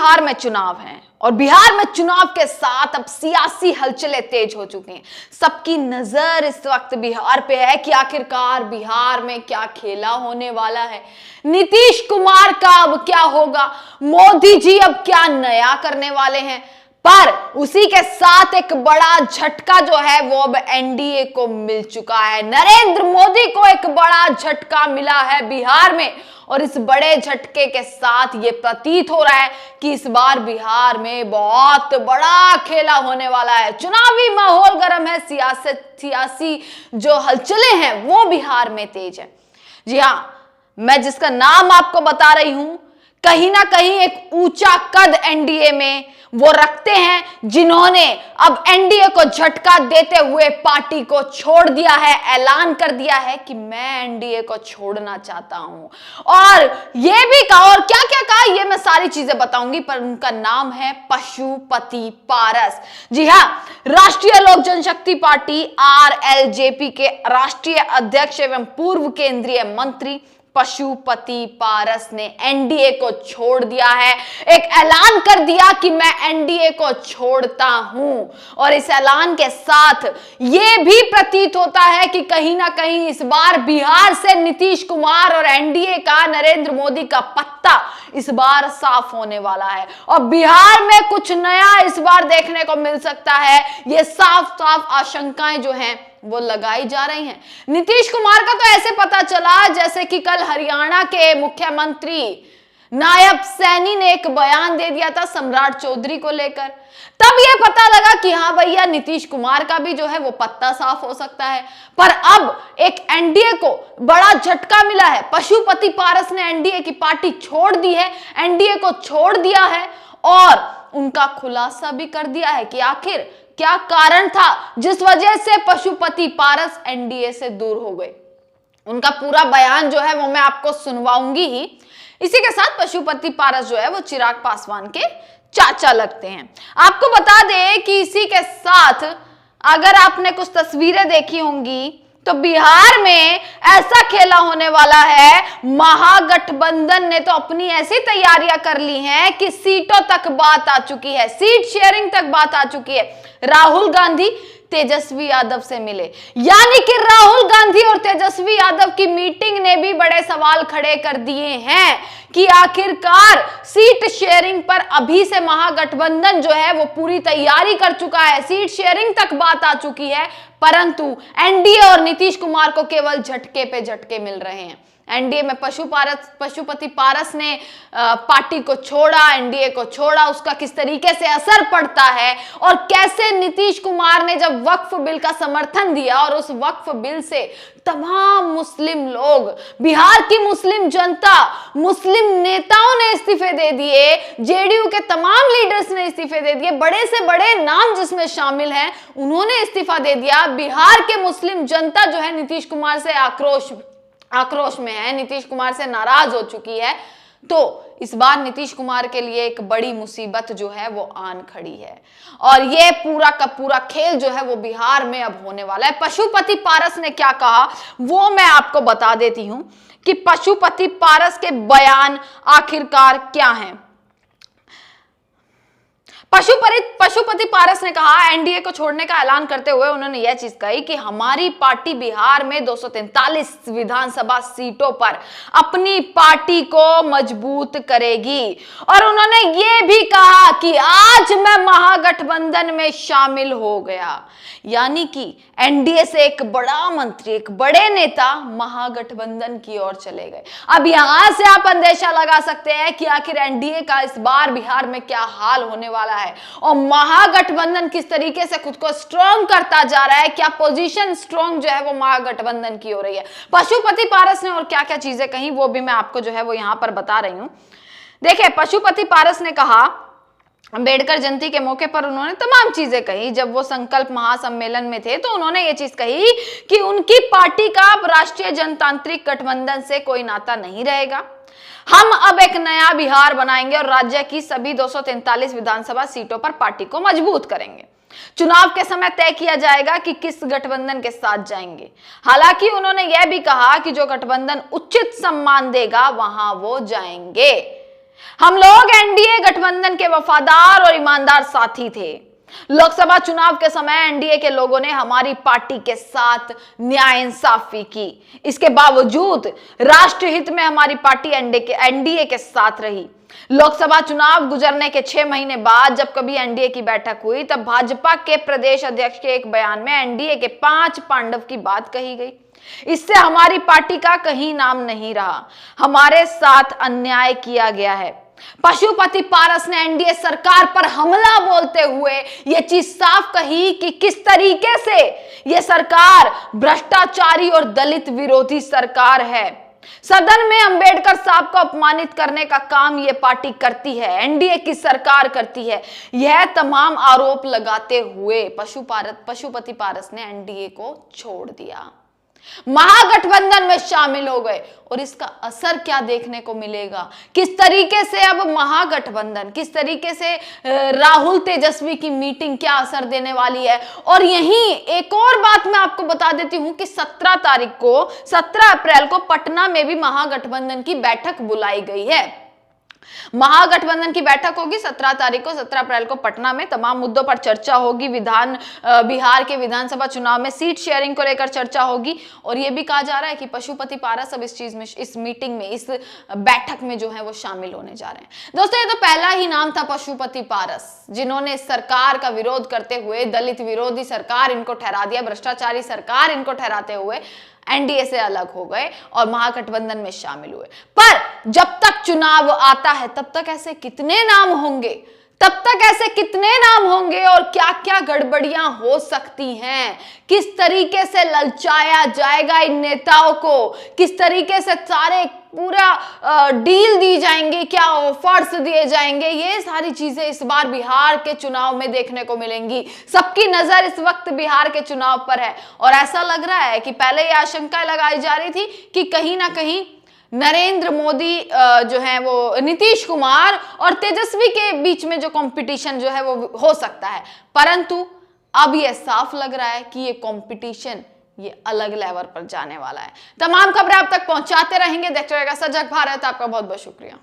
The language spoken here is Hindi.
बिहार में चुनाव हैं और बिहार में चुनाव के साथ अब सियासी हलचलें तेज हो चुकी हैं। सबकी नजर इस वक्त बिहार पे है कि आखिरकार बिहार में क्या खेला होने वाला है। नीतीश कुमार का अब क्या होगा, मोदी जी अब क्या नया करने वाले हैं। पर उसी के साथ एक बड़ा झटका जो है वो अब एनडीए को मिल चुका है। नरेंद्र मोदी को एक बड़ा झटका मिला है बिहार में और इस बड़े झटके के साथ ये प्रतीत हो रहा है कि इस बार बिहार में बहुत बड़ा खेला होने वाला है। चुनावी माहौल गर्म है, सियासी जो हलचलें हैं वो बिहार में तेज है। जी हां, मैं जिसका नाम आपको बता रही हूं, कहीं ना कहीं एक ऊंचा कद एनडीए में वो रखते हैं, जिन्होंने अब एनडीए को झटका देते हुए पार्टी को छोड़ दिया है, ऐलान कर दिया है कि मैं एनडीए को छोड़ना चाहता हूं। और ये भी कहा, और क्या क्या कहा ये मैं सारी चीजें बताऊंगी, पर उनका नाम है पशुपति पारस। जी हां, राष्ट्रीय लोक जनशक्ति पार्टी आरएलजेपी के राष्ट्रीय अध्यक्ष एवं पूर्व केंद्रीय मंत्री पशुपति पारस ने एनडीए को छोड़ दिया है। एक ऐलान कर दिया कि मैं एनडीए को छोड़ता हूं और इस ऐलान के साथ यह भी प्रतीत होता है कि कहीं ना कहीं इस बार बिहार से नीतीश कुमार और एनडीए का, नरेंद्र मोदी का पत्ता इस बार साफ होने वाला है और बिहार में कुछ नया इस बार देखने को मिल सकता है। ये साफ साफ आशंकाएं जो हैं वो लगाई जा रही हैं। नीतीश कुमार का तो ऐसे पता चला जैसे कि कल हरियाणा के मुख्यमंत्री नायब सैनी ने एक बयान दे दिया था सम्राट चौधरी को लेकर। तब यह पता लगा कि हाँ भैया, नीतीश कुमार का भी जो है वो पत्ता साफ हो सकता है। पर अब एक एनडीए को बड़ा झटका मिला है। पशुपति पारस ने एनडीए की पार्टी छोड़ दी है, एनडीए को छोड़ दिया है और उनका खुलासा भी कर दिया है कि आखिर क्या कारण था जिस वजह से पशुपति पारस एनडीए से दूर हो गए। उनका पूरा बयान जो है वो मैं आपको सुनवाऊंगी ही। इसी के साथ पशुपति पारस जो है वो चिराग पासवान के चाचा लगते हैं। आपको बता दें कि इसी के साथ अगर आपने कुछ तस्वीरें देखी होंगी तो बिहार में ऐसा खेला होने वाला है। महागठबंधन ने तो अपनी ऐसी तैयारियां कर ली हैं कि सीटों तक बात आ चुकी है, सीट शेयरिंग तक बात आ चुकी है। राहुल गांधी तेजस्वी यादव से मिले, यानी कि राहुल गांधी और तेजस्वी यादव की मीटिंग ने भी बड़े सवाल खड़े कर दिए हैं कि आखिरकार सीट शेयरिंग पर अभी से महागठबंधन जो है वो पूरी तैयारी कर चुका है, सीट शेयरिंग तक बात आ चुकी है, परंतु एनडीए और नीतीश कुमार को केवल झटके पे झटके मिल रहे हैं। एनडीए में पशुपति पारस ने पार्टी को छोड़ा, एनडीए को छोड़ा, उसका किस तरीके से असर पड़ता है और कैसे नीतीश कुमार ने जब वक्फ बिल का समर्थन दिया और उस वक्फ बिल से तमाम मुस्लिम लोग, बिहार की मुस्लिम जनता, मुस्लिम नेताओं ने इस्तीफे दे दिए, जेडीयू के तमाम लीडर्स ने इस्तीफे दे दिए, बड़े से बड़े नाम जिसमें शामिल हैं उन्होंने इस्तीफा दे दिया। बिहार के मुस्लिम जनता जो है नीतीश कुमार से आक्रोश में है, नीतीश कुमार से नाराज हो चुकी है। तो इस बार नीतीश कुमार के लिए एक बड़ी मुसीबत जो है वो आन खड़ी है और ये पूरा का पूरा खेल जो है वो बिहार में अब होने वाला है। पशुपति पारस ने क्या कहा वो मैं आपको बता देती हूं कि पशुपति पारस के बयान आखिरकार क्या हैं। पशुपति पारस ने कहा, एनडीए को छोड़ने का ऐलान करते हुए उन्होंने यह चीज कही कि हमारी पार्टी बिहार में 243 विधानसभा सीटों पर अपनी पार्टी को मजबूत करेगी और उन्होंने यह भी कहा कि आज मैं महागठबंधन में शामिल हो गया, यानी कि एनडीए से एक बड़ा मंत्री, एक बड़े नेता महागठबंधन की ओर चले गए। अब यहां से आप अंदेशा लगा सकते हैं कि आखिर एनडीए का इस बार बिहार में क्या हाल होने वाला है और महागठबंधन किस तरीके से खुद को स्ट्रॉन्ग करता जा रहा है, क्या पोजीशन स्ट्रॉन्ग जो है वो महागठबंधन की हो रही है। पशुपति पारस ने और क्या क्या चीजें कही वो भी मैं आपको जो है वो यहां पर बता रही हूं। देखिए, पशुपति पारस ने कहा, अंबेडकर जयंती के मौके पर उन्होंने तमाम चीजें कही। जब वो संकल्प महासम्मेलन में थे तो उन्होंने ये चीज कही कि उनकी पार्टी का अब राष्ट्रीय जनतांत्रिक गठबंधन से कोई नाता नहीं रहेगा। हम अब एक नया बिहार बनाएंगे और राज्य की सभी 243 विधानसभा सीटों पर पार्टी को मजबूत करेंगे। चुनाव के समय तय किया जाएगा कि किस गठबंधन के साथ जाएंगे। हालांकि उन्होंने यह भी कहा कि जो गठबंधन उचित सम्मान देगा वहां वो जाएंगे। हम लोग एनडीए गठबंधन के वफादार और ईमानदार साथी थे। लोकसभा चुनाव के समय एनडीए के लोगों ने हमारी पार्टी के साथ न्याय इंसाफी की। इसके बावजूद राष्ट्र हित में हमारी पार्टी एनडीए के साथ रही। लोकसभा चुनाव गुजरने के 6 महीने बाद जब कभी एनडीए की बैठक हुई, तब भाजपा के प्रदेश अध्यक्ष के एक बयान में एनडीए के 5 पांडव की बात कही गई। इससे हमारी पार्टी का कहीं नाम नहीं रहा। हमारे साथ अन्याय किया गया है। पशुपति पारस ने एनडीए सरकार पर हमला बोलते हुए यह चीज साफ कही कि किस तरीके से यह सरकार भ्रष्टाचारी और दलित विरोधी सरकार है। सदन में अंबेडकर साहब को अपमानित करने का काम यह पार्टी करती है, एनडीए की सरकार करती है। यह तमाम आरोप लगाते हुए पशुपति पारस ने एनडीए को छोड़ दिया, महागठबंधन में शामिल हो गए। और इसका असर क्या देखने को मिलेगा, किस तरीके से अब महागठबंधन, किस तरीके से राहुल तेजस्वी की मीटिंग क्या असर देने वाली है। और यहीं एक और बात मैं आपको बता देती हूं कि 17 अप्रैल को पटना में भी महागठबंधन की बैठक बुलाई गई है। महागठबंधन की बैठक होगी 17 अप्रैल को पटना में। तमाम मुद्दों पर चर्चा होगी। बिहार के विधानसभा चुनाव में सीट शेयरिंग को लेकर चर्चा होगी। और यह भी कहा जा रहा है कि पशुपति पारस अब इस मीटिंग में, इस बैठक में जो है वो शामिल होने जा रहे हैं। दोस्तों, ये तो पहला ही नाम था पशुपति पारस, जिन्होंने सरकार का विरोध करते हुए दलित विरोधी सरकार इनको ठहरा दिया, भ्रष्टाचारी सरकार इनको ठहराते हुए एनडीए से अलग हो गए और महागठबंधन में शामिल हुए। पर जब तक चुनाव आता है तब तक ऐसे कितने नाम होंगे, और क्या क्या गड़बड़ियां हो सकती हैं, किस तरीके से ललचाया जाएगा इन नेताओं को, किस तरीके से सारे पूरा डील दी जाएंगे, क्या ऑफर्स दिए जाएंगे, ये सारी चीजें इस बार बिहार के चुनाव में देखने को मिलेंगी। सबकी नजर इस वक्त बिहार के चुनाव पर है और ऐसा लग रहा है कि पहले ये आशंका लगाई जा रही थी कि कहीं ना कहीं नरेंद्र मोदी जो है वो नीतीश कुमार और तेजस्वी के बीच में जो कंपटीशन जो है वो हो सकता है, परंतु अब ये साफ लग रहा है कि ये कंपटीशन ये अलग लेवल पर जाने वाला है। तमाम खबरें आप तक पहुंचाते रहेंगे, देखते रहिएगा सजग भारत। आपका बहुत बहुत शुक्रिया।